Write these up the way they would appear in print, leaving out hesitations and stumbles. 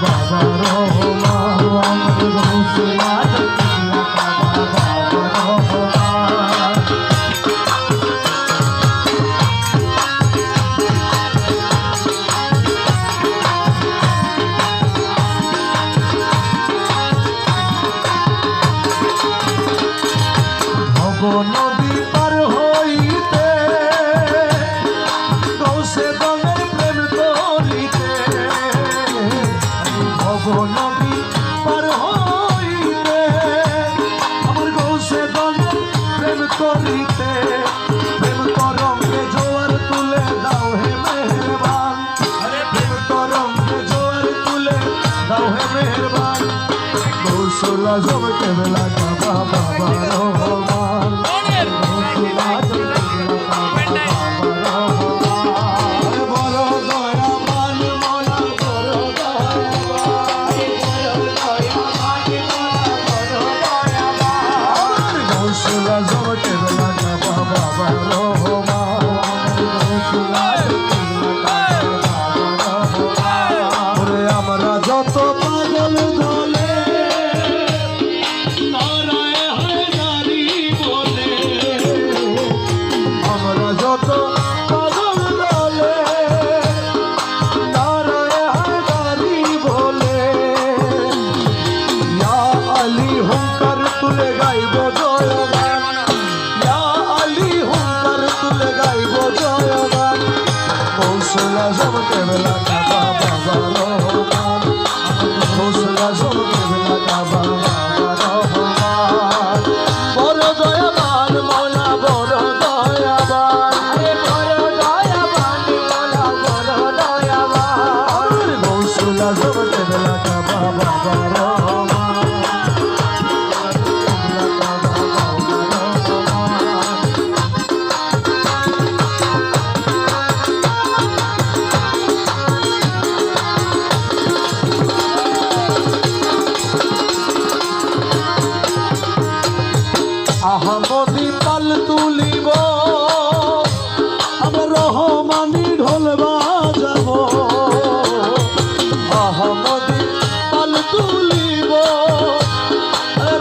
বাবা রহমান গৌসুল আজম কিবলা কাবা বাবা রহমান। নদী পার হইতে গৌসে দলের প্রেম তরিতে, নদী পার হইতে আমার গৌসে দলের প্রেম তরিতে, প্রেম তরঙ্গে জোয়ার তুলে দাও হে মেহেরবান, প্রেম তরঙ্গে জোয়ার তুলে দাও হে মেহেরবান। গৌসুল আজম কিবলা কাবা বাবা রহমান, গৌসুল আজম কিবলা কাবা বাবা রহমান। বড় দয়াবান মওলা বড় দয়াবান, গৌসুল আজম কিবলা কাবা বাবা রহমান, গৌসুল আজম কিবলা কাবা বাবা রহমান। ওরে আমরা যত পাগল দলে তুলে গাইব জয়গান, ইয়া আলী হুঙ্কার তুলে গাইব জয়গান। গৌসুল আজম কিবলা কাবা বাবা রহমান, গৌসুল আজম কিবলা কাবা বাবা রহমান। বড় দয়াবান মওলা বড় দয়াবান, বড় দয়াবান মওলা বড় দয়াবান। গৌসুল আজম কিবলা কাবা বাবা রহমান। আহমদি পাল তুলিব আমার রহমানি ঢোল বাজাব, আহমদি পাল তুলিব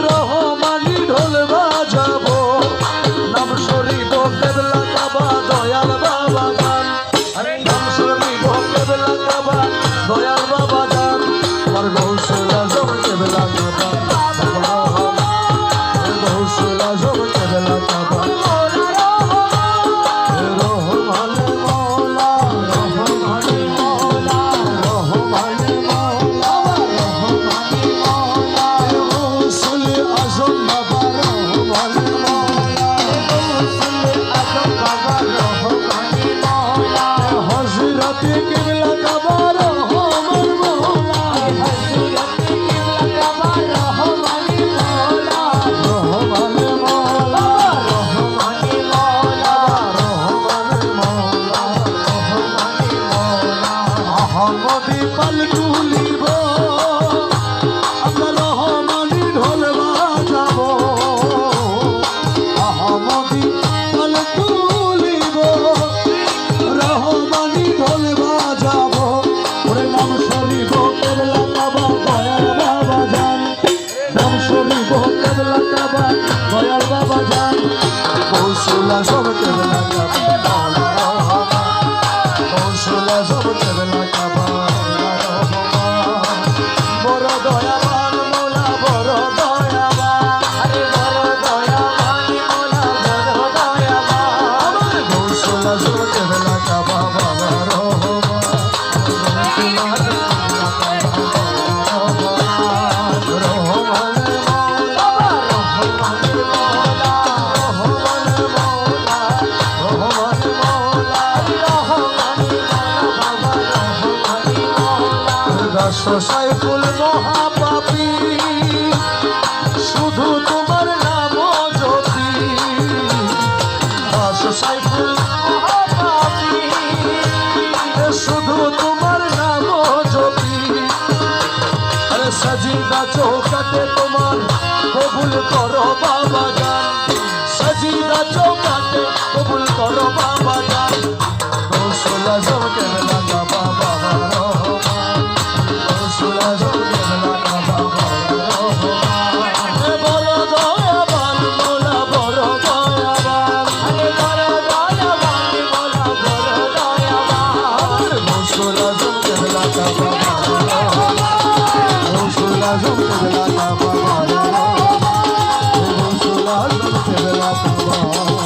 রহমানি ঢোল বাজাব। নাম শরীফ কিবলা কাবা দয়াল বাবা গান, নাম শরীফ কিবলা কাবা দয়াল বাবা গান। আর গৌসুল আজম কিবলা কাবা বাবা রহমান, গৌসুল আজম কিবলা কাবা রহমান মওলা, রহমান মওলা, রহমান মওলা, রহমান মওলা। গৌসুল আজম বাবা রহমান মওলা, গৌসুল আজম বাবা রহমান মওলা। হযরত কিবলা কাবা রহমান মওলা, হযরত কিবলা কাবা রহমান মওলা, রহমান মওলা, রহমান মওলা, রহমান মওলা, রহমান মওলা। আহমদি পাল তুলিব আমরা রহমানি ঢোল বাজাব, আহমদি পাল তুলিব রহমানি ঢোল বাজাব। ওরে নাম শরীফ কিবলা কাবা দয়াল বাবা জান, নাম শরীফ কিবলা কাবা দয়াল বাবা জান। গৌসুল আজম কিবলা কাবা মওলা রহমান, গৌসুল আজম কিবলা কাবা রহমান। বড় দয়াবান মওলা বড় দয়াবান, বড় দয়াবান মওলা বড় দয়াবান। গৌসুল আজম কিবলা কাবা বাবা রহমান, গৌসুল আজম কিবলা কাবা রহমান। রহমান মওলা, রহমান মওলা, রহমান মওলা, রহমান মওলা, রহমান বাবা রহমান মওলা। দাস সাইফুল মহাপাপী শুধু তোমার নাম জ্যোতি, দাস সাইফুল মহাপাপী শুধু তোমার নাম জ্যোতি। আরে সজিদা চৌকাতে তোমার কবুল করো বাবা জান, সজিদা চৌকাতে কবুল করো বাবা জান। গৌসুল আজম কিবলা কাবা বাবা রহমান, গৌসুল কেবলা কাবা